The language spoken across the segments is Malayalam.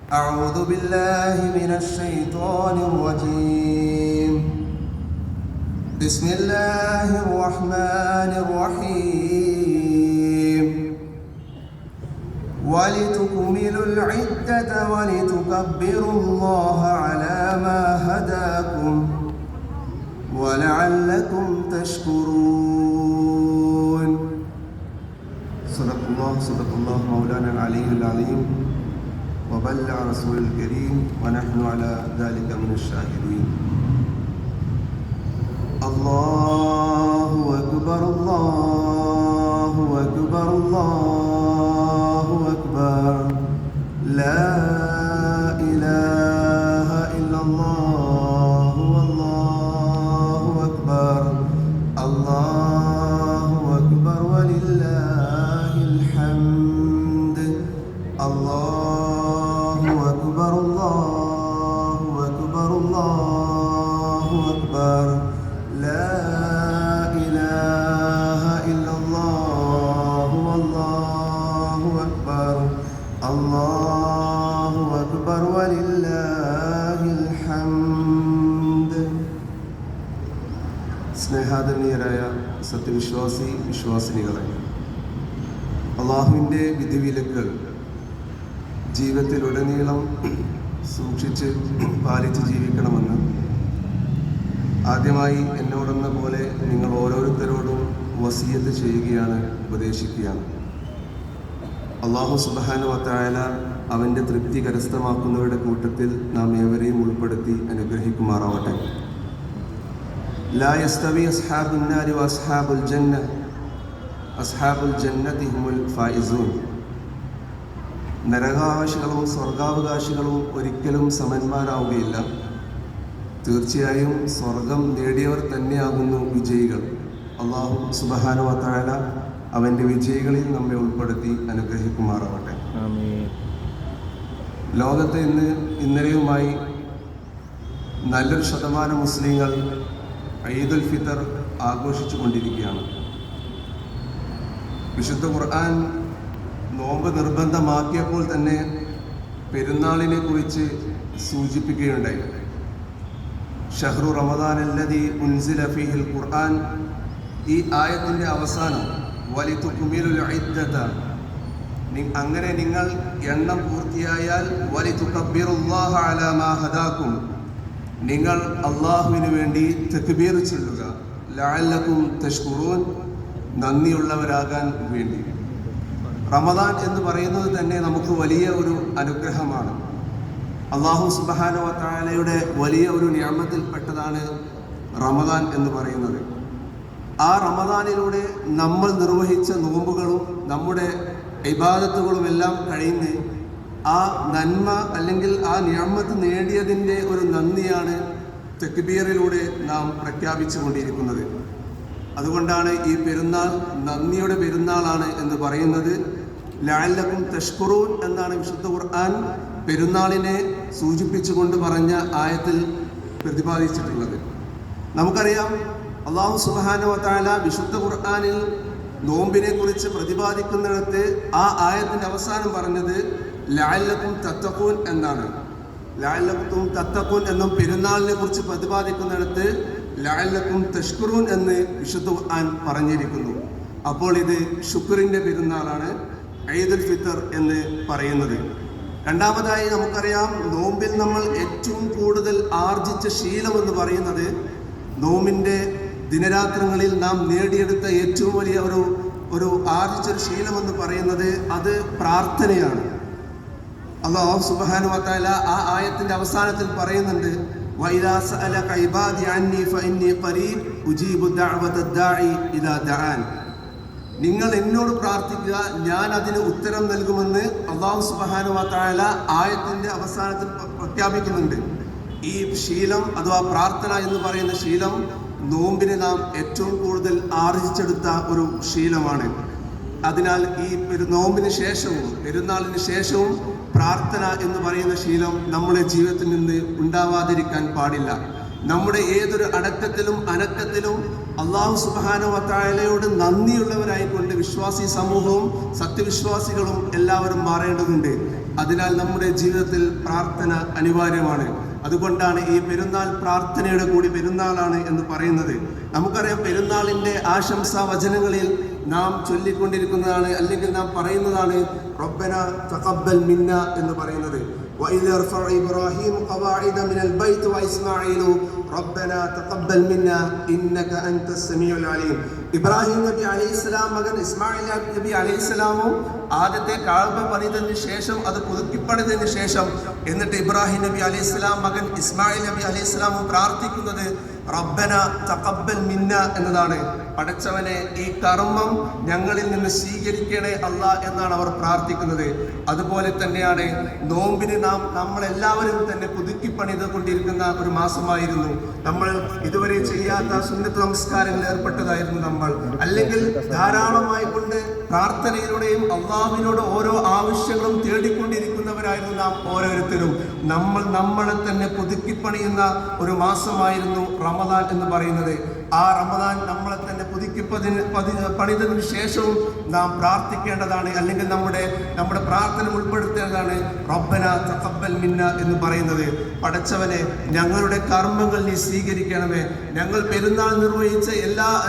أعوذ بالله من الشيطان الرجيم. بسم الله الرحمن الرحيم. ولتكملوا العدة ولتكبروا الله على ما هداكم ولعلكم تشكرون. صدق الله مولانا العلي العظيم وبلغ رسول الكريم ونحن على ذلك من الشاهدين. الله أكبر الله أكبر الله أكبر لا إله إلا الله والله أكبر الله أكبر ولله الحمد. الله أكبر الله أكبر الله أكبر لا إله إلا الله والله أكبر الله أكبر ولله الحمد. സ്നേഹാദരണീയരായ സത്യവിശ്വാസി വിശ്വാസിനികളെ, അള്ളാഹുവിൻ്റെ വിധിവിലക്കുകൾ ജീവിതത്തിലുടനീളം സൂക്ഷിച്ച് പാലിച്ച് ജീവിക്കണമെന്ന് ആദ്യമായി എന്നോടെന്ന പോലെ നിങ്ങൾ ഓരോരുത്തരോടും വസിയത്ത് ചെയ്യുകയാണ്, ഉപദേശിക്കുകയാണ്. അല്ലാഹു സുബ്ഹാനഹു വ തആല അവൻ്റെ തൃപ്തി കരസ്ഥമാക്കുന്നവരുടെ കൂട്ടത്തിൽ നാം ഏവരെയും ഉൾപ്പെടുത്തി അനുഗ്രഹിക്കുമാറാവട്ടെ. ലാ യസ്തവി അസ്ഹാബുൻ നാരി വ അസ്ഹാബുൽ ജന്ന അസ്ഹാബുൽ ജന്നതി ഹുമുൽ ഫായിസൂൻ. നരകാവകാശികളും സ്വർഗാവകാശികളും ഒരിക്കലും സമന്മാരാവുകയില്ല. തീർച്ചയായും സ്വർഗം നേടിയവർ തന്നെയാകുന്നു വിജയികൾ. അല്ലാഹു സുബ്ഹാനഹു വ തആല അവൻ്റെ വിജയികളിൽ നമ്മെ ഉൾപ്പെടുത്തി അനുഗ്രഹിക്കുമാറാവട്ടെ. ലോകത്ത് ഇന്നലെയുമായി നല്ലൊരു ശതമാനം മുസ്ലിങ്ങൾ ഈദുൽ ഫിത്തർ ആഘോഷിച്ചു കൊണ്ടിരിക്കുകയാണ്. വിശുദ്ധ ഖുർആൻ നോമ്പ് നിർബന്ധമാക്കിയപ്പോൾ തന്നെ പെരുന്നാളിനെ കുറിച്ച് സൂചിപ്പിക്കുകയുണ്ടായി. ഷഹ്റു റമദാൻ അല്ലദീ ഉൻസില ഫീഹിൽ ഖുർആൻ, ഈ ആയത്തിൻ്റെ അവസാനം വലിതുക്മിലുൽ ഇദ്ദത, അങ്ങനെ നിങ്ങൾ എണ്ണം പൂർത്തിയായാൽ വലിതുകബ്ബിറുല്ലാഹ അലാ മാ ഹദാകും, നിങ്ങൾ അള്ളാഹുവിന് വേണ്ടി തക്ബീർ ചൊല്ലുക, ലഅല്ലകും തഷ്കുറൂൻ, നന്ദിയുള്ളവരാകാൻ വേണ്ടി. റമദാൻ എന്ന് പറയുന്നത് തന്നെ നമുക്ക് വലിയ ഒരു അനുഗ്രഹമാണ്. അല്ലാഹു സുബ്ഹാനഹു വ തആലയുടെ വലിയ ഒരു നിഅമത്തിൽപ്പെട്ടതാണ് റമദാൻ എന്ന് പറയുന്നത്. ആ റമദാനിലൂടെ നമ്മൾ നിർവഹിച്ച നോമ്പുകളും നമ്മുടെ ഇബാദത്തുകളും എല്ലാം കഴിഞ്ഞ് ആ നന്മ അല്ലെങ്കിൽ ആ നിഅമത്ത് നേടിയതിൻ്റെ ഒരു നന്ദിയാണ് തക്ബീറിലൂടെ നാം പ്രഖ്യാപിച്ചു കൊണ്ടിരിക്കുന്നത്. അതുകൊണ്ടാണ് ഈ പെരുന്നാൾ നന്ദിയുടെ പെരുന്നാളാണ് എന്ന് പറയുന്നത്. ലഅല്ലകും തഷ്കുറൂൻ എന്നാണ് വിശുദ്ധ ഖുർആൻ പെരുന്നാളിനെ സൂചിപ്പിച്ചുകൊണ്ട് പറഞ്ഞ ആയത്തിൽ പ്രതിപാദിച്ചിട്ടുള്ളത്. നമുക്കറിയാം, അല്ലാഹു സുബ്ഹാനഹു വ തആല വിശുദ്ധ ഖുർആനിൽ നോമ്പിനെ കുറിച്ച് പ്രതിപാദിക്കുന്നിടത്ത് ആ ആയത്തിൻ്റെ അവസാനം പറഞ്ഞത് ലഅല്ലകും തത്തഖൂൻ എന്നാണ്. ലഅല്ലകും തത്തഖൂൻ എന്നും പെരുന്നാളിനെ കുറിച്ച് പ്രതിപാദിക്കുന്നിടത്ത് ലഅല്ലകും തഷ്കുറൂൻ എന്ന് വിശുദ്ധ ഖുർആൻ പറഞ്ഞിരിക്കുന്നു. അപ്പോൾ ഇത് ശുക്രിൻ്റെ പെരുന്നാളാണ്, ഈദുൽ ഫിത്തർ എന്ന് പറയുന്നത്. രണ്ടാമതായി നമുക്കറിയാം, നോമ്പിൽ നമ്മൾ ഏറ്റവും കൂടുതൽ ആർജിച്ച ശീലം എന്ന് പറയുന്നത്, നോമ്പിൻ്റെ ദിനരാത്രങ്ങളിൽ നാം നേടിയെടുത്ത ഏറ്റവും വലിയ ഒരു ആർജിച്ചൊരു ശീലമെന്ന് പറയുന്നത് അത് പ്രാർത്ഥനയാണ്. അല്ലാഹു സുബ്ഹാനഹു വ തആല ആ ആയത്തിൻ്റെ അവസാനത്തിൽ പറയുന്നുണ്ട്, വഇദാ സഅലക ഇബാദി അന്നി ഫഇന്നി ഖരീബ് ഉജീബു ദഅവത ദാഇ ഇദാ ദഅൻ. നിങ്ങൾ എന്നോട് പ്രാർത്ഥിക്കുക, ഞാൻ അതിന് ഉത്തരം നൽകുമെന്ന് അല്ലാഹു സുബ്ഹാനഹു വ തആല ആയത്തിൻ്റെ അവസാനത്തിൽ പ്രഖ്യാപിക്കുന്നുണ്ട്. ഈ ശീലം അഥവാ പ്രാർത്ഥന എന്ന് പറയുന്ന ശീലം നോമ്പിന് നാം ഏറ്റവും കൂടുതൽ ആർജിച്ചെടുത്ത ഒരു ശീലമാണ്. അതിനാൽ ഈ നോമ്പിന് ശേഷവും പെരുന്നാളിന് ശേഷവും പ്രാർത്ഥന എന്ന് പറയുന്ന ശീലം നമ്മുടെ ജീവിതത്തിൽ നിന്ന് ഉണ്ടാവാതിരിക്കാൻ പാടില്ല. നമ്മുടെ ഏതൊരു അടക്കത്തിലും അനക്കത്തിലും അല്ലാഹു സുബ്ഹാനഹു വ തആലയോട് നന്ദിയുള്ളവരായിക്കൊണ്ട് വിശ്വാസി സമൂഹവും സത്യവിശ്വാസികളും എല്ലാവരും മാറേണ്ടതുണ്ട്. അതിനാൽ നമ്മുടെ ജീവിതത്തിൽ പ്രാർത്ഥന അനിവാര്യമാണ്. അതുകൊണ്ടാണ് ഈ പെരുന്നാൾ പ്രാർത്ഥനയുടെ കൂടി പെരുന്നാളാണ് എന്ന് പറയുന്നത്. നമുക്കറിയാം, പെരുന്നാളിൻ്റെ ആശംസാ വചനങ്ങളിൽ നാം ചൊല്ലിക്കൊണ്ടിരിക്കുന്നതാണ്, അല്ലെങ്കിൽ നാം പറയുന്നതാണ് റബ്ബന തഖബ്ബൽ മിന്ന എന്ന് പറയുന്നത്. وإذ يرفع إبراهيم قواعد من البيت وإسماعيل ربنا تقبل منا إنك أنت السميع العليم. ഇബ്രാഹിം നബി അലൈഹിസ്സലാം മകൻ ഇസ്മായിൽ നബി അലൈഹിസ്സലാമും ആദ്യത്തെ കഅബ പണിതതിന് ശേഷം, അത് പുതുക്കിപ്പണിതതിന് ശേഷം, എന്നിട്ട് ഇബ്രാഹിം നബി അലൈഹിസ്സലാം മകൻ ഇസ്മായിൽ നബി അലൈഹിസ്സലാമും പ്രാർത്ഥിക്കുന്നത് റബ്ബന തഖബ്ബൽ മിന്ന എന്നതാണ്. പടച്ചവനെ, ഈ കർമ്മം ഞങ്ങളിൽ നിന്ന് സ്വീകരിക്കണേ അല്ലാ എന്നാണ് അവർ പ്രാർത്ഥിക്കുന്നത്. അതുപോലെ തന്നെയാണ് നോമ്പിന് നമ്മളെല്ലാവരും തന്നെ പുതുക്കിപ്പണിത് കൊണ്ടിരിക്കുന്ന ഒരു മാസമായിരുന്നു. നമ്മൾ ഇതുവരെ ചെയ്യാത്ത സുന്നത്ത് നമസ്കാരങ്ങളിൽ ഏർപ്പെട്ടതായിരുന്നു നമ്മൾ. അല്ലെങ്കിൽ ധാരാളമായി കൊണ്ട് പ്രാർത്ഥനയിലൂടെയും അള്ളാഹുവിനോട് ഓരോ ആവശ്യങ്ങളും തേടിക്കൊണ്ടിരിക്കുന്നവരായിരുന്നു നാം ഓരോരുത്തരും. നമ്മളെ തന്നെ പുതുക്കിപ്പണിയുന്ന ഒരു മാസമായിരുന്നു റമദാൻ എന്ന് പറയുന്നത്. ആ റമദാൻ നമ്മളെ തന്നെ പണിതതിനു ശേഷവും നാം പ്രാർത്ഥിക്കേണ്ടതാണ്, അല്ലെങ്കിൽ നമ്മുടെ പ്രാർത്ഥന ഉൾപ്പെടുത്തേണ്ടതാണ് റബ്ബന തഖബ്ബൽ മിന്ന എന്ന് പറയുന്നത്. പടച്ചവനെ, ഞങ്ങളുടെ കർമ്മങ്ങൾ നീ സ്വീകരിക്കണമേ. ഞങ്ങൾ പെരുന്നാൾ നിർവഹിച്ച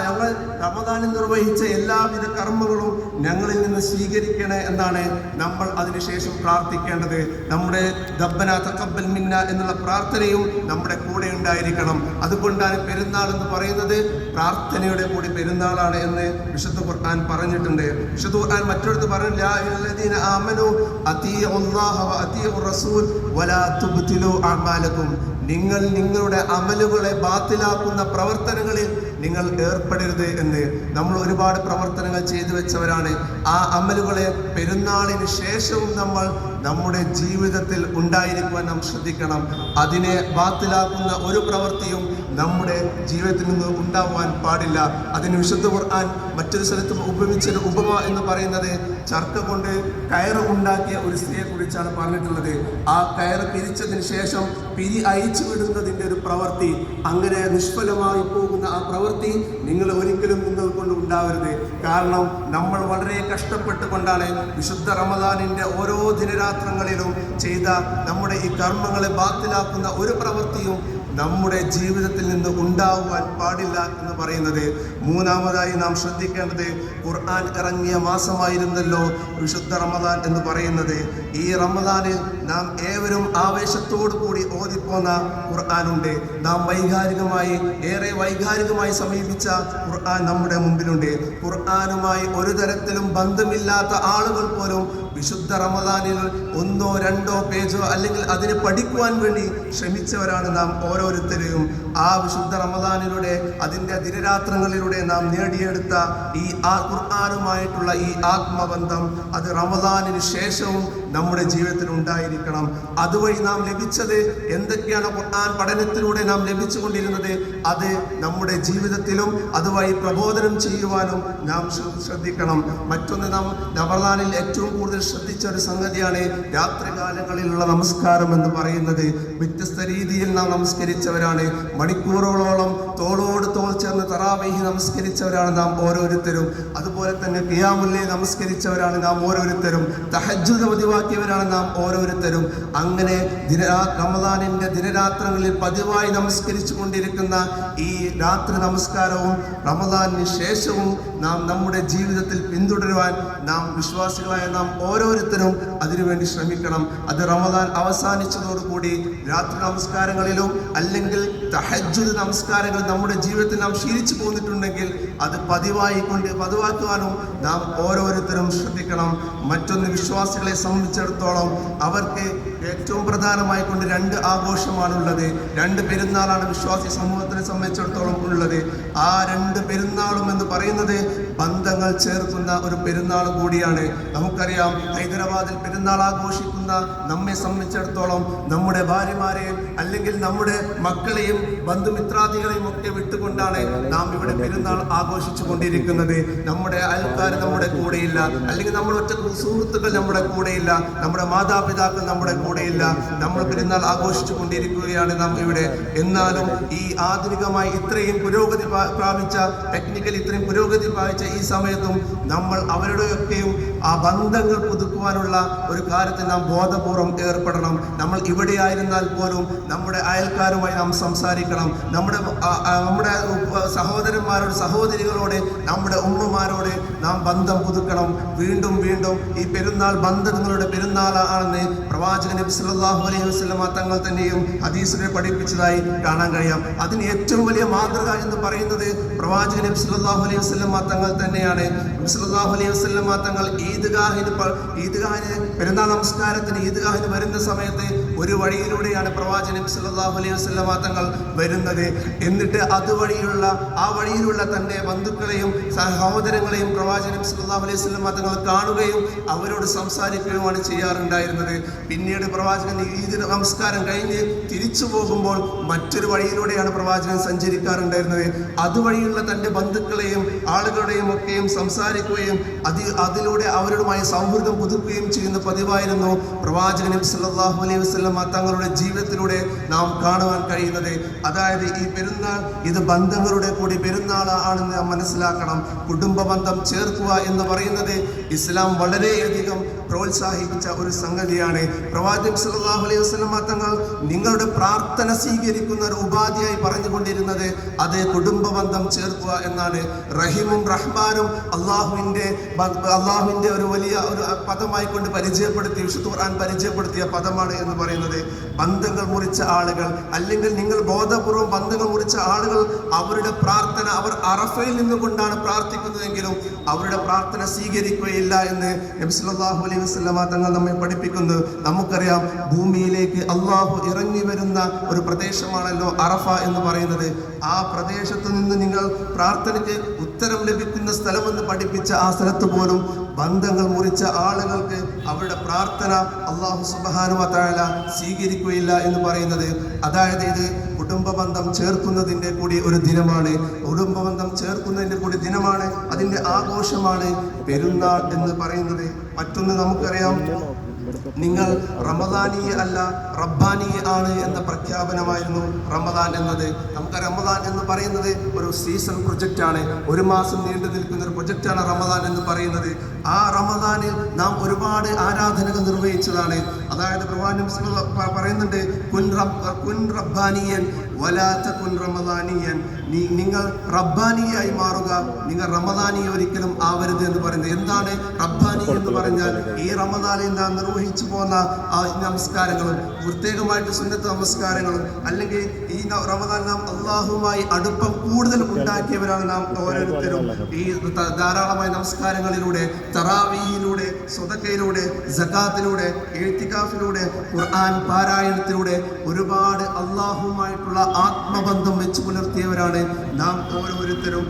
ഞങ്ങൾ റമദാനിൽ നിർവഹിച്ച എല്ലാവിധ കർമ്മങ്ങളും ഞങ്ങളിൽ നിന്ന് സ്വീകരിക്കണേ എന്നാണ് നമ്മൾ അതിനുശേഷം പ്രാർത്ഥിക്കേണ്ടത്. നമ്മുടെ റബ്ബന തഖബ്ബൽ മിന്ന എന്നുള്ള പ്രാർത്ഥനയും നമ്മുടെ കൂടെ ഉണ്ടായിരിക്കണം. അതുകൊണ്ടാണ് പെരുന്നാൾ എന്ന് പറയുന്നത് പ്രാർത്ഥനയുടെ കൂടി പെരുന്നാളാണ് എന്ന് വിശുദ്ധ ഖുർആൻ പറഞ്ഞിട്ടുണ്ട്. വിശുദ്ധ ഖുർആൻ മറ്റൊരിടത്ത് പറഞ്ഞു, യാ അയ്യുഹല്ലദീന ആമനൂ അതീഉല്ലാഹ വ അതീഉർ റസൂൽ വലാ തുബ്തിലൂ അഅമാലകും. നിങ്ങൾ നിങ്ങളുടെ അമലുകളെ ബാത്തിലാക്കുന്ന പ്രവർത്തനങ്ങളിൽ നിങ്ങൾ ഏർപ്പെടരുത് എന്ന്. നമ്മൾ ഒരുപാട് പ്രവർത്തനങ്ങൾ ചെയ്തു വെച്ചവരാണ്. ആ അമലുകളെ പെരുന്നാളിന് ശേഷവും നമ്മൾ നമ്മുടെ ജീവിതത്തിൽ ഉണ്ടായിരിക്കുവാൻ നാം ശ്രദ്ധിക്കണം. അതിനെ ബാത്തിലാക്കുന്ന ഒരു പ്രവൃത്തിയും നമ്മുടെ ജീവിതത്തിൽ നിന്ന് ഉണ്ടാവാൻ പാടില്ല. അതിന് വിശുദ്ധ ഖുർആൻ മറ്റൊരു സ്ഥലത്ത് ഉപമിച്ചൊരു ഉപമ എന്ന് പറയുന്നത് ചർക്ക കൊണ്ട് കയറ് ഉണ്ടാക്കിയ ഒരു സ്ത്രീയെ കുറിച്ചാണ് പറഞ്ഞിട്ടുള്ളത്. ആ കയറ് പിരിച്ചതിന് ശേഷം പിരി അയച്ചു വിടുന്നതിൻ്റെ ഒരു പ്രവൃത്തി, അങ്ങനെ നിഷ്ഫലമായി പോകുന്ന ആ പ്രവൃത്തി നിങ്ങൾ ഒരിക്കലും നിങ്ങൾ കൊണ്ട് ഉണ്ടാവരുത്. കാരണം നമ്മൾ വളരെ കഷ്ടപ്പെട്ടുകൊണ്ടാണ് വിശുദ്ധ റമദാനിൻ്റെ ഓരോ ദിനരാത്രങ്ങളിലും ചെയ്ത നമ്മുടെ ഈ കർമ്മങ്ങളെ ബാത്തിലാക്കുന്ന ഒരു പ്രവൃത്തിയും നമ്മുടെ ജീവിതത്തിൽ നിന്ന് ഉണ്ടാവുവാൻ പാടില്ല എന്ന് പറയുന്നത്. മൂന്നാമതായി നാം ശ്രദ്ധിക്കേണ്ടത്, ഖുർആൻ ഇറങ്ങിയ മാസമായിരുന്നല്ലോ വിശുദ്ധ റമദാൻ എന്ന് പറയുന്നത്. ഈ റമദാനിൽ നാം ഏവരും ആവേശത്തോടു കൂടി ഓതിപ്പോന്ന ഖുർആനുണ്ട്. നാം ഏറെ വൈകാരികമായി സമീപിച്ച ഖുർആൻ നമ്മുടെ മുമ്പിലുണ്ട്. ഖുർആനുമായി ഒരു തരത്തിലും ബന്ധമില്ലാത്ത ആളുകൾ പോലും വിശുദ്ധ റമദാനിൽ 1 2 പേജോ അല്ലെങ്കിൽ അതിനെ പഠിക്കുവാൻ വേണ്ടി ശ്രമിച്ചവരാണ് നാം ഓരോരുത്തരെയും. ആ വിശുദ്ധ റമദാനിലൂടെ, അതിൻ്റെ ദിനരാത്രങ്ങളിലൂടെ നാം നേടിയെടുത്ത ഈ ഖുർആനുമായിട്ടുള്ള ഈ ആത്മബന്ധം, അത് റമദാനിന് ശേഷവും നമ്മുടെ ജീവിതത്തിൽ ഉണ്ടായിരിക്കണം. അതുവഴി നാം ലഭിച്ചത് എന്തൊക്കെയാണ് ഖുർആൻ പഠനത്തിലൂടെ നാം ലഭിച്ചുകൊണ്ടിരുന്നത്, അത് നമ്മുടെ ജീവിതത്തിലും അതുവഴി പ്രബോധനം ചെയ്യുവാനും നാം ശ്രദ്ധിക്കണം. മറ്റൊന്ന്, നാം റമദാനിൽ ഏറ്റവും കൂടുതൽ ശ്രദ്ധിച്ച ഒരു സംഗതിയാണ് രാത്രികാലങ്ങളിലുള്ള നമസ്കാരം എന്ന് പറയുന്നത്. വ്യത്യസ്ത രീതിയിൽ നാം നമസ്കരിച്ചവരാണ്. മണിക്കൂറുകളോളം തോളോട് തോൾ ചേർന്ന് തറാവീഹ് നമസ്കരിച്ചവരാണ് നാം ഓരോരുത്തരും. അതുപോലെ തന്നെ ഖിയാമുൽ ലൈൽ നമസ്കരിച്ചവരാണ് നാം ഓരോരുത്തരും. തഹജ്ജുദ് പതിവാക്കിയവരാണ് നാം ഓരോരുത്തരും. അങ്ങനെ റമദാനിൻ്റെ ദിനരാത്രങ്ങളിൽ പതിവായി നമസ്കരിച്ചു കൊണ്ടിരിക്കുന്ന ഈ രാത്രി നമസ്കാരവും റമദാനിന് ശേഷവും നാം നമ്മുടെ ജീവിതത്തിൽ പിന്തുടരുവാൻ നാം വിശ്വാസികളായ നാം ഓരോരുത്തരും അതിനുവേണ്ടി ശ്രമിക്കണം. അത് റമദാൻ അവസാനിച്ചതോടുകൂടി രാത്രി നമസ്കാരങ്ങളിലും അല്ലെങ്കിൽ തഹജ്ജുദ് നമസ്കാരങ്ങൾ നമ്മുടെ ജീവിതത്തിൽ നാം ശീലിച്ചു പോന്നിട്ടുണ്ടെങ്കിൽ അത് പതിവാക്കുവാനും നാം ഓരോരുത്തരും ശ്രദ്ധിക്കണം. മറ്റൊന്ന്, വിശ്വാസികളെ സംബന്ധിച്ചിടത്തോളം അവർക്ക് ഏറ്റവും പ്രധാനമായി കൊണ്ട് 2 ആഘോഷമാണുള്ളത്. 2 പെരുന്നാളാണ് വിശ്വാസി സമൂഹത്തിനെ സംബന്ധിച്ചിടത്തോളം ഉള്ളത്. ആ 2 പെരുന്നാളും എന്ന് പറയുന്നത് ബന്ധങ്ങൾ ചേർക്കുന്ന ഒരു പെരുന്നാൾ കൂടിയാണ്. നമുക്കറിയാം, ഹൈദരാബാദിൽ പെരുന്നാൾ ആഘോഷിക്കുന്ന നമ്മെ സംബന്ധിച്ചിടത്തോളം നമ്മുടെ ഭാര്യമാരെയും അല്ലെങ്കിൽ നമ്മുടെ മക്കളെയും ബന്ധുമിത്രാദികളെയും ഒക്കെ വിട്ടുകൊണ്ടാണ് നാം ഇവിടെ പെരുന്നാൾ ആഘോഷിച്ചു കൊണ്ടിരിക്കുന്നത്. നമ്മുടെ അയൽക്കാർ നമ്മുടെ കൂടെയില്ല, അല്ലെങ്കിൽ നമ്മുടെ ഒറ്റ സുഹൃത്തുക്കൾ നമ്മുടെ കൂടെയില്ല, നമ്മുടെ മാതാപിതാക്കൾ നമ്മുടെ കൂടെയില്ല. നമ്മൾ പെരുന്നാൾ ആഘോഷിച്ചു കൊണ്ടിരിക്കുകയാണ് നാം ഇവിടെ. എന്നാലും ഈ ആധുനികമായി ഇത്രയും പുരോഗതി പ്രാപിച്ച, ടെക്നിക്കലി ഇത്രയും പുരോഗതി പ്രാപിച്ച ഈ സമയത്തും നമ്മൾ അവരുടെയൊക്കെയും ആ ബന്ധങ്ങൾ പുതുക്കുവാനുള്ള ഒരു കാര്യത്തിൽ നാം ബോധപൂർവം ഏർപ്പെടണം. നമ്മൾ ഇവിടെയായിരുന്നാൽ പോലും നമ്മുടെ അയൽക്കാരുമായി നാം സംസാരിക്കണം. നമ്മുടെ സഹോദരന്മാരോട്, സഹോദരികളോട്, നമ്മുടെ ഉമ്മമാരോട് നാം ബന്ധം പുതുക്കണം. വീണ്ടും വീണ്ടും ഈ പെരുന്നാൾ ബന്ധങ്ങളുടെ പെരുന്നാളാണെന്ന് പ്രവാചകൻ നബി സല്ലല്ലാഹു അലൈഹി വസല്ലം തങ്ങൾ തന്നെയും ഹദീസിനെ പഠിപ്പിച്ചതായി കാണാൻ കഴിയാം. അതിന് ഏറ്റവും വലിയ മാതൃക എന്ന് പറയുന്നത് പ്രവാചകൻ നബി സല്ലല്ലാഹു അലൈഹി വസല്ലം തങ്ങൾ തന്നെയാണ്. നബി സല്ലല്ലാഹു അലൈഹി വസല്ലം തങ്ങൾ ഈദ്ഗാഹിന് പെരുന്നാൾ നമസ്കാരത്തിന് ഈദ്ഗാഹിന് വരുന്ന സമയത്ത് ഒരു വഴിയിലൂടെയാണ് പ്രവാചകൻ നബി സല്ലല്ലാഹു അലൈഹി വസല്ലം തങ്ങൾ വരുന്നത്. എന്നിട്ട് ആ വഴിയിലുള്ള തന്റെ ബന്ധുക്കളെയും സഹോദരങ്ങളെയും പ്രവാചകൻ നബി സല്ലല്ലാഹു അലൈഹി വസല്ലം തങ്ങൾ കാണുകയും അവരോട് സംസാരിക്കുകയുമാണ് ചെയ്യാറുണ്ടായിരുന്നത്. പിന്നീട് പ്രവാചകൻ ഈദ് നമസ്കാരം കഴിഞ്ഞ് തിരിച്ചു പോകുമ്പോൾ മറ്റൊരു വഴിയിലൂടെയാണ് പ്രവാചകൻ സഞ്ചരിക്കാറുണ്ടായിരുന്നത്. അതുവഴിയുള്ള തന്റെ ബന്ധുക്കളെയും ആളുകളുടെയും ഒക്കെയും സംസാരിക്കുകയും അതിലൂടെ അവരുമായി സൗഹൃദം പുതുക്കുകയും ചെയ്യുന്ന പതിവായിരുന്നു പ്രവാചകൻ നബി സല്ലല്ലാഹു അലൈഹി വസല്ലം തങ്ങളുടെ ജീവിതത്തിലൂടെ നാം കാണുവാൻ കഴിയുന്നത്. അതായത് ഈ പെരുന്നാൾ ഇത് ബന്ധങ്ങളുടെ കൂടി പെരുന്നാൾ ആണെന്ന് നാം മനസ്സിലാക്കണം. കുടുംബ ബന്ധം ചേർക്കുക എന്ന് പറയുന്നത് ഇസ്ലാം വളരെയധികം പ്രോത്സാഹിപ്പിച്ച ഒരു സംഗതിയാണ്. പ്രവാചകൻ സല്ലല്ലാഹു അലൈഹി വസല്ലം തങ്ങൾ നിങ്ങളുടെ പ്രാർത്ഥന സ്വീകരിക്കുന്ന ഒരു ഉപാധിയായി പറഞ്ഞുകൊണ്ടിരുന്നത് അത് കുടുംബ ബന്ധം ചേർക്കുക എന്നാണ്. റഹീമും റഹ്മാനും അള്ളാഹുവിന്റെ ഒരു വലിയ ഒരു പദമായി കൊണ്ട് പരിചയപ്പെടുത്തി വിശുദ്ധ ഖുർആൻ പരിചയപ്പെടുത്തിയ പദമാണ് എന്ന് പറയുന്നത്. ബന്ധങ്ങൾ മുറിച്ച ആളുകൾ, അല്ലെങ്കിൽ നിങ്ങൾ ബോധപൂർവം ബന്ധങ്ങൾ മുറിച്ച ആളുകൾ, അവരുടെ പ്രാർത്ഥന അവർ അറഫയിൽ നിന്നുകൊണ്ടാണ് പ്രാർത്ഥിക്കുന്നതെങ്കിലും അവരുടെ പ്രാർത്ഥന സ്വീകരിക്കുകയില്ല എന്ന് നബി സല്ലല്ലാഹു അലൈഹി വസല്ലം തങ്ങൾ നമ്മെ പഠിപ്പിക്കുന്നു. നമുക്കറിയാം, ഭൂമിയിലേക്ക് അള്ളാഹു ഇറങ്ങി വരുന്ന ഒരു പ്രദേശമാണല്ലോ അറഫ എന്ന് പറയുന്നത്. ആ പ്രദേശത്ത് നിന്ന് നിങ്ങൾ പ്രാർത്ഥനയ്ക്ക് ഉത്തരം ലഭിക്കുന്ന സ്ഥലമെന്ന് പഠിപ്പിച്ച ആ സ്ഥലത്ത് പോലും ബന്ധങ്ങൾ മുറിച്ച ആളുകൾക്ക് അവരുടെ പ്രാർത്ഥന അല്ലാഹു സുബ്ഹാനഹു വ തആല സ്വീകരിക്കുകയില്ല എന്ന് പറയുന്നത്. അതായത് ഇത് കുടുംബ ബന്ധം ചേർക്കുന്നതിൻ്റെ കൂടി ഒരു ദിനമാണ്. കുടുംബ ബന്ധം ചേർക്കുന്നതിൻ്റെ കൂടി ദിനമാണ്. അതിൻ്റെ ആഘോഷമാണ് പെരുന്നാൾ എന്ന് പറയുന്നത്. മറ്റൊന്ന് നമുക്കറിയാം, നിങ്ങൾ റമദാനി അല്ല റബ്ബാനി ആണ് എന്ന പ്രഖ്യാപനമായിരുന്നു റമദാൻ എന്നത്. നമുക്ക് റമദാൻ എന്ന് പറയുന്നത് ഒരു സീസൺ പ്രൊജക്റ്റ് ആണ്. ഒരു മാസം നീണ്ടു നിൽക്കുന്ന ഒരു പ്രൊജക്റ്റാണ് റമദാൻ എന്ന് പറയുന്നത്. ആ റമദാനിൽ നാം ഒരുപാട് ആരാധനകൾ നിർവഹിച്ചതാണ്. അതായത് പ്രവാചകൻ പറയുന്നുണ്ട്, കുൻ റബ്ബാനിയൻ വലാ തകുൻ റമദാനിയൻ. നിങ്ങൾ റബ്ബാനിയായി മാറുക, നിങ്ങൾ റമദാനി ഒരിക്കലും ആവരുത് എന്ന് പറയുന്നത്. എന്താണ് റബ്ബാനി എന്ന് പറഞ്ഞാൽ? ഈ റമദാനിൽ നാം നിർവഹിച്ചു പോകുന്ന നമസ്കാരങ്ങളും പ്രത്യേകമായിട്ട് സുന്നത്ത് നമസ്കാരങ്ങളും, അല്ലെങ്കിൽ ഈ റമദാൻ നാം അള്ളാഹുമായി അടുപ്പം കൂടുതൽ ഉണ്ടാക്കിയവരാണ് നാം ഓരോരുത്തരും. ഈ ധാരാളമായ നമസ്കാരങ്ങളിലൂടെ, തറാവീഹിലൂടെ, സ്വതക്കയിലൂടെ, സകാത്തിലൂടെ, ഇഅ്തികാഫിലൂടെ, ഖുർആൻ പാരായണത്തിലൂടെ ഒരുപാട് അള്ളാഹുമായിട്ടുള്ള ആത്മബന്ധം വെച്ച് പുലർത്തിയവരാണ് നാം ഓരോരുത്തരും.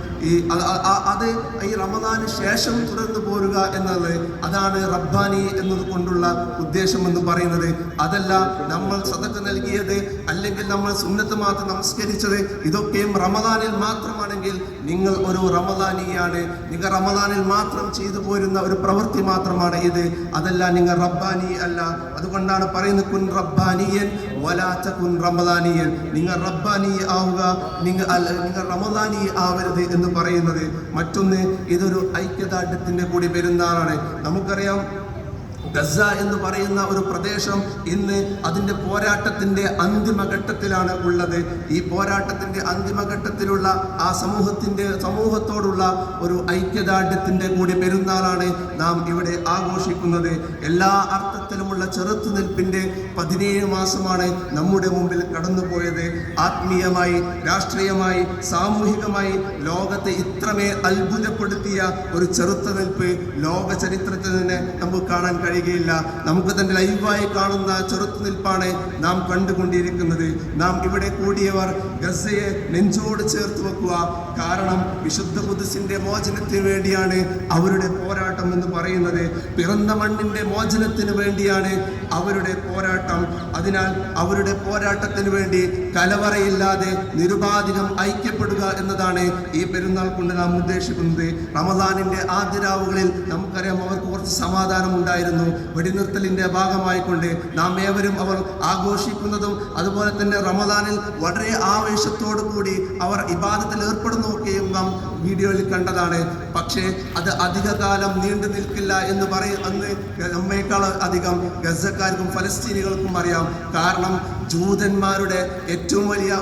അത് ഈ റമദാന് ശേഷം തുടർന്നു പോരുക എന്നത്, അതാണ് റബ്ബാനി എന്നത് കൊണ്ടുള്ള ഉദ്ദേശം എന്ന് പറയുന്നത്. അതല്ല നമ്മൾ സദഖ നൽകിയത്, അല്ലെങ്കിൽ നമ്മൾ സുന്നത്ത് മാത്രം നമസ്കരിച്ചത്, ഇതൊക്കെയും റമദാനിൽ മാത്രമാണെങ്കിൽ നിങ്ങൾ ഒരു റമദാനിയാണ്. നിങ്ങൾ റമദാനിൽ മാത്രം ചെയ്തു പോരുന്ന ഒരു പ്രവൃത്തി മാത്രമാണ് ഇത്. അതല്ല, നിങ്ങൾ റബ്ബാനി അല്ല. അതുകൊണ്ടാണ് പറയുന്നത്, കുൻ റബ്ബാനിയൻ വലാ തകുൻ റമദാനിയൻ. നിങ്ങൾ റബ്ബാനി ആവുക, നിങ്ങൾ റമദാനി ആവരുത് എന്ന് പറയുന്നത്. മറ്റൊന്ന്, ഇതൊരു ഐക്യദാർഢ്യത്തിന്റെ കൂടി പെരുന്നാളാണ്. നമുക്കറിയാം, ഗസ എന്ന് പറയുന്ന ഒരു പ്രദേശം ഇന്ന് അതിൻ്റെ പോരാട്ടത്തിൻ്റെ അന്തിമഘട്ടത്തിലാണ് ഉള്ളത്. ഈ പോരാട്ടത്തിൻ്റെ അന്തിമഘട്ടത്തിലുള്ള ആ സമൂഹത്തോടുള്ള ഒരു ഐക്യദാർഢ്യത്തിൻ്റെ കൂടി പെരുന്നാളാണ് നാം ഇവിടെ ആഘോഷിക്കുന്നത്. എല്ലാ അർത്ഥത്തിലുമുള്ള ചെറുത്തുനിൽപ്പിൻ്റെ 17 മാസമാണ് നമ്മുടെ മുമ്പിൽ കടന്നുപോയത്. ആത്മീയമായി, രാഷ്ട്രീയമായി, സാമൂഹികമായി ലോകത്തെ ഇത്രമേ അത്ഭുതപ്പെടുത്തിയ ഒരു ചെറുത്തുനിൽപ്പ് ലോക ചരിത്രത്തിൽ തന്നെ നമുക്ക് കാണാൻ കഴിയും. നമുക്ക് തന്നെ ലൈവായി കാണുന്ന ചെറുത്തുനിൽപ്പാണ് നാം കണ്ടുകൊണ്ടിരിക്കുന്നത്. നാം ഇവിടെ കൂടിയവർ ഗസയെ നെഞ്ചോട് ചേർത്ത് വെക്കുക. കാരണം വിശുദ്ധ ഖുദ്സിന്റെ മോചനത്തിന് വേണ്ടിയാണ് അവരുടെ പോരാട്ടം എന്ന് പറയുന്നത്. പിറന്ന മണ്ണിന്റെ മോചനത്തിന് വേണ്ടിയാണ് അവരുടെ പോരാട്ടം. അതിനാൽ അവരുടെ പോരാട്ടത്തിന് വേണ്ടി കലവറയില്ലാതെ നിരുപാധികം ഐക്യപ്പെടുക എന്നതാണ് ഈ പെരുന്നാൾ കൊണ്ട് നാം ഉദ്ദേശിക്കുന്നത്. റമദാനിന്റെ ആദ്യ രാവുകളിൽ നമുക്കറിയാം അവർക്ക് കുറച്ച് സമാധാനം ഉണ്ടായിരുന്നു. വെടിനിർത്തലിന്റെ ഭാഗമായിക്കൊണ്ട് നാം ഏവരും അവർ ആഘോഷിക്കുന്നതും അതുപോലെ തന്നെ റമദാനിൽ വളരെ ആവേശത്തോടു കൂടി അവർ ഇബാദത്തിൽ ഏർപ്പെടുന്നതൊക്കെയും നാം വീഡിയോയിൽ കണ്ടതാണ്. പക്ഷേ അത് അധികകാലം നീണ്ടു നിൽക്കില്ല എന്ന് അന്ന് നമ്മേക്കാൾ അധികം ഗസക്കാർക്കും ഫലസ്തീനികൾക്കും അറിയാം. കാരണം ജൂതന്മാരുടെ ഏറ്റവും വലിയ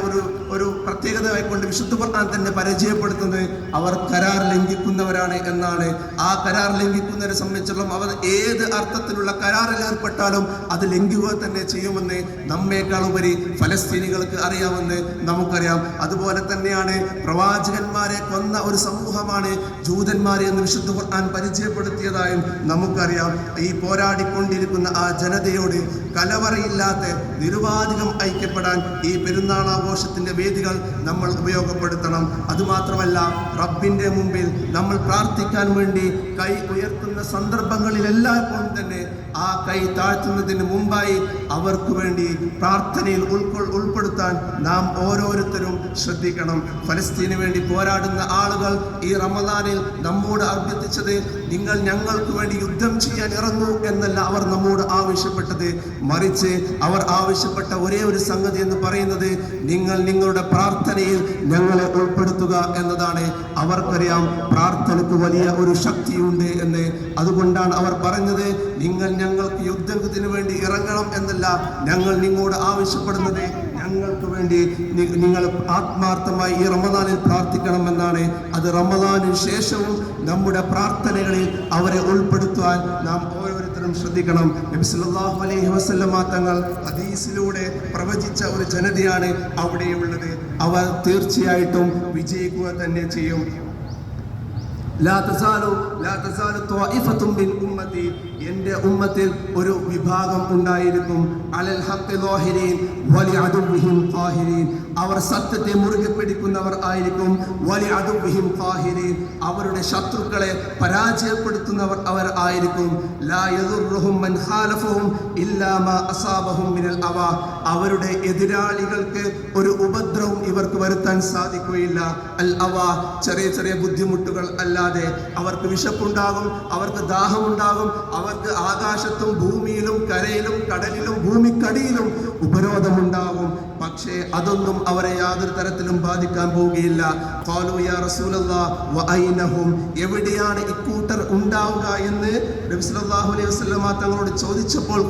ഒരു പ്രത്യേകതയായിക്കൊണ്ട് വിശുദ്ധ ഖുർആൻ തന്നെ പരിചയപ്പെടുത്തുന്നത് അവർ കരാർ ലംഘിക്കുന്നവരാണ് എന്നാണ്. ആ കരാർ ലംഘിക്കുന്നവരെ സംബന്ധിച്ചിടത്തോളം അവർ ഏത് അർത്ഥത്തിലുള്ള കരാറിൽ ഏർപ്പെട്ടാലും അത് ലംഘിക്കുക തന്നെ ചെയ്യുമെന്ന് നമ്മേക്കാൾ ഉപരി ഫലസ്തീനികൾക്ക് അറിയാമെന്ന് നമുക്കറിയാം. അതുപോലെ തന്നെയാണ് പ്രവാചകന്മാരെ കൊന്ന ഒരു സമൂഹമാണ് ജൂതന്മാരെ എന്ന് വിശുദ്ധ ഖുർആൻ പരിചയപ്പെടുത്തിയതായും നമുക്കറിയാം. ഈ പോരാടിക്കൊണ്ടിരിക്കുന്ന ആ ജനതയോട് കലവറയില്ലാത്ത നിരുപാധികം ഐക്യപ്പെടാൻ ഈ പെരുന്നാൾ ആഘോഷത്തിന്റെ വേദികൾ നമ്മൾ ഉപയോഗപ്പെടുത്തണം. അതുമാത്രമല്ല, റബ്ബിന്റെ മുമ്പിൽ നമ്മൾ പ്രാർത്ഥിക്കാൻ വേണ്ടി കൈ ഉയർത്തുന്ന സന്ദർഭങ്ങളിലെല്ലായ്പ്പോഴും തന്നെ ആ കൈ താഴ്ത്തുന്നതിന് മുമ്പായി അവർക്ക് വേണ്ടി പ്രാർത്ഥനയിൽ ഉൾപ്പെടുത്താൻ നാം ഓരോരുത്തരും ശ്രദ്ധിക്കണം. ഫലസ്തീന് വേണ്ടി പോരാടുന്ന ആളുകൾ ഈ റമദാനിൽ നമ്മോട് അഭ്യർത്ഥിച്ചത് നിങ്ങൾ ഞങ്ങൾക്ക് വേണ്ടി യുദ്ധം ചെയ്യാൻ ഇറങ്ങൂ എന്നല്ല അവർ നമ്മോട് ആവശ്യപ്പെട്ടത്. മറിച്ച് അവർ ആവശ്യപ്പെട്ട ഒരേ ഒരു സംഗതി എന്ന് പറയുന്നത് നിങ്ങൾ നിങ്ങളുടെ പ്രാർത്ഥനയിൽ ഞങ്ങളെ ഉൾപ്പെടുത്തുക എന്നതാണ്. അവർക്കറിയാം പ്രാർത്ഥനയ്ക്ക് വലിയ ഒരു ശക്തിയുണ്ട് എന്ന്. അതുകൊണ്ടാണ് അവർ പറഞ്ഞത് നിങ്ങൾ ഞങ്ങൾക്ക് യുദ്ധത്തിന് വേണ്ടി ഇറങ്ങണം എന്നല്ല, ഞങ്ങൾ നിങ്ങളോട് ആവശ്യപ്പെടുന്നത് ഞങ്ങൾക്ക് വേണ്ടി നിങ്ങൾ ആത്മാർത്ഥമായി ഈ റമദാനിൽ പ്രാർത്ഥിക്കണമെന്നാണ്. അത് റമദാനിന് ശേഷവും നമ്മുടെ പ്രാർത്ഥനകളിൽ അവരെ ഉൾപ്പെടുത്തുവാൻ നാം ഓരോരുത്തരും ശ്രദ്ധിക്കണം. നബി സല്ലല്ലാഹു അലൈഹി വസല്ലമ തങ്ങൾ ഹദീസിലൂടെ പ്രവചിച്ച ഒരു ജനതയാണ് അവിടെയുള്ളത്. അവർ തീർച്ചയായിട്ടും വിജയിക്കുക തന്നെ ചെയ്യും. ലാ തസാലു ത്വാഇഫത്തും മിൻ ഉമ്മത്തി, എൻ്റെ ഉമ്മത്തിൽ ഒരു വിഭാഗം ഉണ്ടായിരിക്കും. അലൽ ഹഖ് ളാഹിരീൻ വലി അദുവ്വിഹിം ഖാഹിരീൻ, അവർ സത്യത്തെ മുറുകെ പിടിക്കുന്നവർ ആയിരിക്കും. വലി അദുവ്വിഹിം ഖാഹിരീൻ, അവരുടെ ശത്രുക്കളെ പരാജയപ്പെടുത്തുന്നവർ അവർ ആയിരിക്കും. ലാ യദുർറുഹും മൻ ഖാലഫഹും ഇല്ലാ മാ അസാബഹും മിനൽ അവ, അവരുടെ എതിരാളികൾക്ക് ഒരു ഉപദ്രവം ഇവർക്ക് വരുത്താൻ സാധിക്കുകയില്ല. അൽ അവ, ചെറിയ ചെറിയ ബുദ്ധിമുട്ടുകൾ അല്ലാതെ. അവർക്ക് വിശപ്പുണ്ടാകും, അവർക്ക് ദാഹമുണ്ടാകും, അവർക്ക് ആകാശത്തും ഭൂമിയിലും കരയിലും കടലിലും ഭൂമിക്കടിയിലും ഉപരോധമുണ്ടാകും. പക്ഷേ അതൊന്നും അവരെ യാതൊരു തരത്തിലും ബാധിക്കാൻ പോവുകയില്ല. ഖാലൂ യാ റസൂലല്ലാഹ് വഅൈനഹും, എവിടെയാണ് ഇക്കൂട്ടർ ഉണ്ടാവുക എന്ന് നബി സല്ലല്ലാഹു അലൈഹി വസല്ലമ തങ്ങളോട് ചോദിച്ചപ്പോൾ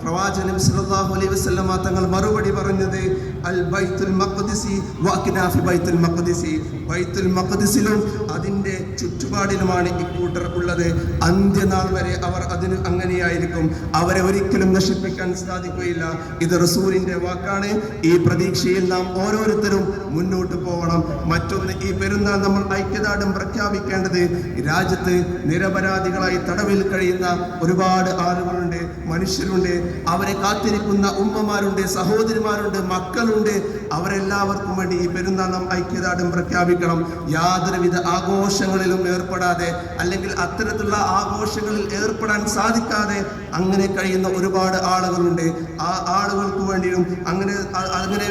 പ്രവാചകൻ നബി സല്ലല്ലാഹു അലൈഹി വസല്ലമ തങ്ങൾ മറുപടി പറഞ്ഞത് അൽ ബൈത്തുൽ മഖ്ദിസി വഅക്നാഫി ബൈത്തുൽ മഖ്ദിസി, ബൈത്തുൽ മഖ്ദിസിലും അതിൻ്റെ ചുറ്റുപാടിലുമാണ് ഇക്കൂട്ടർ ഉള്ളത്. അന്ത്യനാൾ വരെ അവർ അതിന് അങ്ങനെയായിരിക്കും. അവരെ ഒരിക്കലും നശിപ്പിക്കാൻ സാധിക്കുകയില്ല. ഇത് റസൂലിന്റെ വാക്കാണ്. ഈ പ്രതീക്ഷയിൽ നാം ഓരോരുത്തരും മുന്നോട്ട് പോകണം. മറ്റൊന്ന്, ഈ പെരുന്നാൾ നമ്മൾ ഐക്യദാർഢ്യം പ്രഖ്യാപിക്കേണ്ടത് രാജ്യത്ത് നിരപരാധികളായി തടവിൽ കഴിയുന്ന ഒരുപാട് ആളുകളുണ്ട്, മനുഷ്യരുണ്ട്. അവരെ കാത്തിരിക്കുന്ന ഉമ്മമാരുണ്ട്, സഹോദരിമാരുണ്ട്, മക്കളുണ്ട്. അവരെല്ലാവർക്കും വേണ്ടി ഈ പെരുന്നാൾ നാം ഐക്യദാർഢ്യം പ്രഖ്യാപിക്കണം. യാതൊരുവിധ ആഘോഷങ്ങളിലും ഏർപ്പെടാതെ, അല്ലെങ്കിൽ അത്തരത്തിലുള്ള ആഘോഷങ്ങളിൽ ഏർപ്പെടാൻ സാധിക്കാതെ അങ്ങനെ കഴിയുന്ന ഒരുപാട് ആളുകളുണ്ട്. ആ ആളുകൾക്ക് വേണ്ടിയും അങ്ങനെ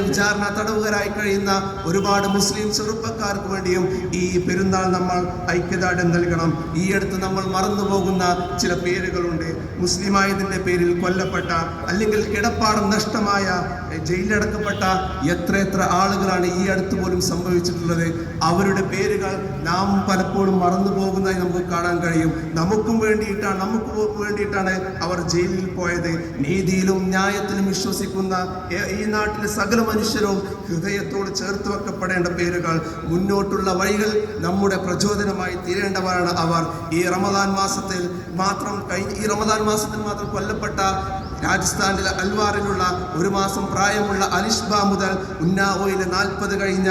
വിചാരണ തടവുകാരായി കഴിയുന്ന ഒരുപാട് മുസ്ലിം ചെറുപ്പക്കാർക്ക് വേണ്ടിയും ഈ പെരുന്നാൾ നമ്മൾ ഐക്യദാർഢ്യം നൽകണം. ഈ അടുത്ത് നമ്മൾ മറന്നുപോകുന്ന ചില പേരുകളുണ്ട്. മുസ്ലിമായതിൻ്റെ പേരിൽ കൊല്ലപ്പെട്ട, അല്ലെങ്കിൽ കിടപ്പാടം നഷ്ടമായ, ജയിലിലടക്കപ്പെട്ട എത്ര ആളുകളാണ് ഈ അടുത്ത് പോലും സംഭവിച്ചിട്ടുള്ളത്. അവരുടെ പേരുകൾ നാം പലപ്പോഴും മറന്നു പോകുന്നതായി നമുക്ക് കാണാൻ കഴിയും. നമുക്ക് വേണ്ടിയിട്ടാണ് അവർ ജയിലിൽ പോയത്. നീതിയിലും ന്യായത്തിലും വിശ്വസിക്കുന്ന ഈ നാട്ടിലെ സകല മനുഷ്യരും ഹൃദയത്തോട് ചേർത്ത് വെക്കപ്പെടേണ്ട പേരുകൾ. മുന്നോട്ടുള്ള വഴികൾ നമ്മുടെ പ്രചോദനമായി തീരേണ്ടവരാണ് അവർ. ഈ റമദാൻ മാസത്തിൽ മാത്രം കൊല്ലപ്പെട്ട രാജസ്ഥാനിലെ അൽവാറിലുള്ള 1 മാസം പ്രായമുള്ള അലിഷ്ബ മുതൽ ഉന്നാവോയിലെ 40 കഴിഞ്ഞ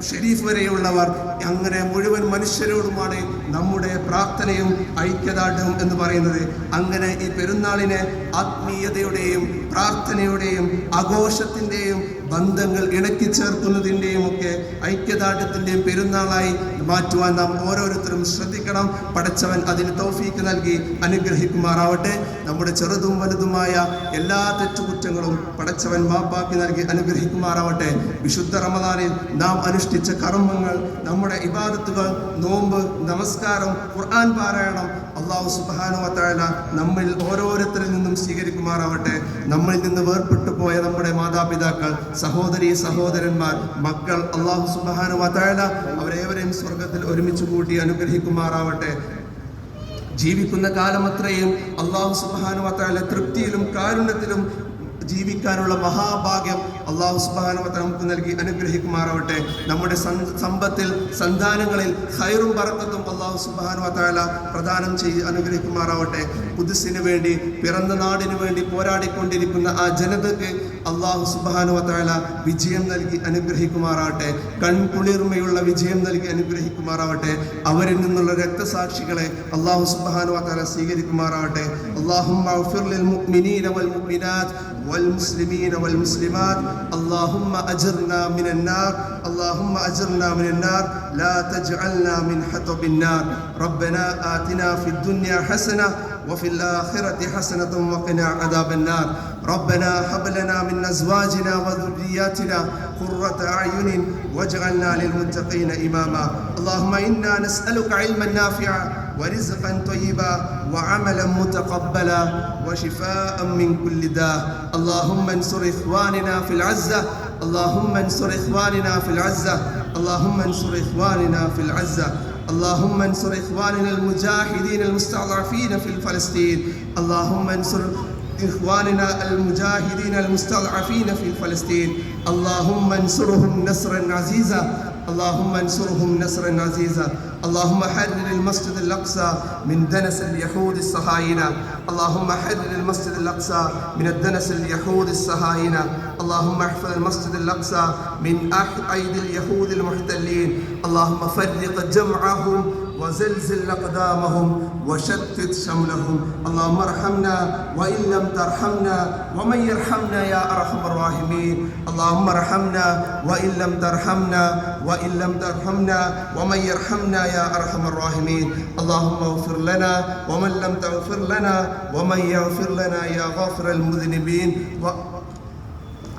ഷെരീഫ് വരെയുള്ളവർ അങ്ങനെ മുഴുവൻ മനുഷ്യരോടുമാണ് നമ്മുടെ പ്രാർത്ഥനയും ഐക്യദാർഢ്യവും എന്ന് പറയുന്നത്. അങ്ങനെ ഈ പെരുന്നാളിനെ ആത്മീയതയുടെയും പ്രാർത്ഥനയുടെയും ആഘോഷത്തിൻ്റെയും ബന്ധങ്ങൾ ഇണക്കി ചേർക്കുന്നതിൻ്റെയും ഒക്കെ ഐക്യദാർഢ്യത്തിൻ്റെയും പെരുന്നാളായി മാറ്റുവാൻ നാം ഓരോരുത്തരും ശ്രദ്ധിക്കണം. പടച്ചവൻ അതിന് തൗഫീക്ക് നൽകി അനുഗ്രഹിക്കുമാറാവട്ടെ. നമ്മുടെ ചെറുതും വലുതുമായ എല്ലാ തെറ്റുകുറ്റങ്ങളും പടച്ചവൻ മാപ്പാക്കി നൽകി അനുഗ്രഹിക്കുമാറാവട്ടെ. വിശുദ്ധ റമദാനിൽ നാം അനുഷ്ഠിച്ച കർമ്മങ്ങൾ, നമ്മുടെ ഇബാദത്തുകൾ, നോമ്പ്, നമസ്കാരം, ഖുർആൻ പാരായണം അല്ലാഹു സുബ്ഹാനഹു വ തആല നമ്മിൽ ഓരോരുത്തരിൽ നിന്നും സ്വീകരിക്കുമാറാവട്ടെ. നമ്മിൽ നിന്ന് വേർപെട്ടു പോയ നമ്മുടെ മാതാപിതാക്കൾ, സഹോദരി സഹോദരന്മാർ, മക്കൾ അല്ലാഹു സുബ്ഹാനഹു വ തആല അവരേവരെയും സ്വർഗത്തിൽ ഒരുമിച്ച് കൂട്ടി അനുഗ്രഹിക്കുമാറാവട്ടെ. ജീവിക്കുന്ന കാലമത്രയും അല്ലാഹു സുബ്ഹാനഹു വ തആല തൃപ്തിയിലും കാരുണ്യത്തിലും ജീവിക്കാനുള്ള മഹാഭാഗ്യം അല്ലാഹു സുബ്ഹാനഹു വ തആല നമുക്ക് നൽകി അനുഗ്രഹിക്കുമാറാവട്ടെ. നമ്മുടെ സമ്പത്തിൽ, സന്താനങ്ങളിൽ ഖൈറും ബറക്കത്തും അല്ലാഹു സുബ്ഹാനഹു വ തആല പ്രദാനം ചെയ്ത് അനുഗ്രഹിക്കുമാറാവട്ടെ. ഖുദ്സിന് വേണ്ടി, പിറന്ന നാടിന് വേണ്ടി പോരാടിക്കൊണ്ടിരിക്കുന്ന ആ ജനതയ്ക്ക് അല്ലാഹു സുബ്ഹാനഹു വ തആല വിജയം നൽകി അനുഗ്രഹിക്കുമാറാവട്ടെ. കൺകുളിർമയുള്ള വിജയം നൽകി അനുഗ്രഹിക്കുമാറാവട്ടെ. അവരിൽ നിന്നുള്ള രക്തസാക്ഷികളെ അല്ലാഹു സുബ്ഹാനഹു വ തആല സ്വീകരിക്കുമാറാവട്ടെ. അല്ലാഹുമ്മ ഗ്ഫിർ ലിൽ മുഅ്മിനീന വൽ മുഅ്മിനാത്ത് والمسلمين والمسلمات اللهم أجرنا من النار اللهم أجرنا من النار لا تجعلنا من حطب النار ربنا آتنا في الدنيا حسنة وفي الآخرة حسنة وقنا عذاب النار ربنا هب لنا من أزواجنا وذرياتنا قرة أعين واجعلنا للمتقين إماما اللهم إنا نسألك علما نافعا ورزقا طيبا وعملا متقبلا وشفاء من كل داء اللهم انصر إخواننا في العزة اللهم انصر إخواننا في العزة اللهم انصر إخواننا في العزة اللهم انصر إخواننا المجاهدين المستضعفين في فلسطين اللهم انصر إخواننا المجاهدين المستضعفين في فلسطين اللهم انصرهم نصرا عزيزا اللهم انصرهم نصرا عزيزا اللهم حرر المسجد الأقصى من دنس اليهود الصهاينة اللهم حرر المسجد الأقصى من الدنس اليهود الصهاينة اللهم احفظ المسجد الأقصى من أيدي اليهود المحتلين اللهم فرق جمعهم وزلزل أقدامهم وشتت شملهم اللهم ارحمنا وإن لم ترحمنا ومن يرحمنا يا أرحم الراحمين اللهم ارحمنا وإن لم ترحمنا وإن لم ترحمنا ومن يرحمنا يا أرحم الراحمين اللهم اغفر لنا ومن لم تغفر لنا ومن يغفر لنا يا غافر المذنبين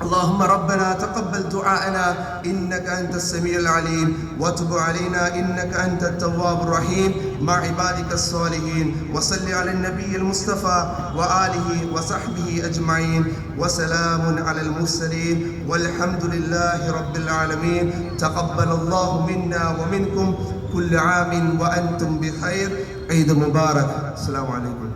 اللهم ربنا تقبل دعاءنا إنك أنت السميع العليم وتب علينا إنك أنت التواب الرحيم مع عبادك الصالحين وصل على النبي المصطفى وآله وصحبه أجمعين وسلام على المرسلين والحمد لله رب العالمين تقبل الله منا ومنكم كل عام وأنتم بخير عيد مبارك السلام عليكم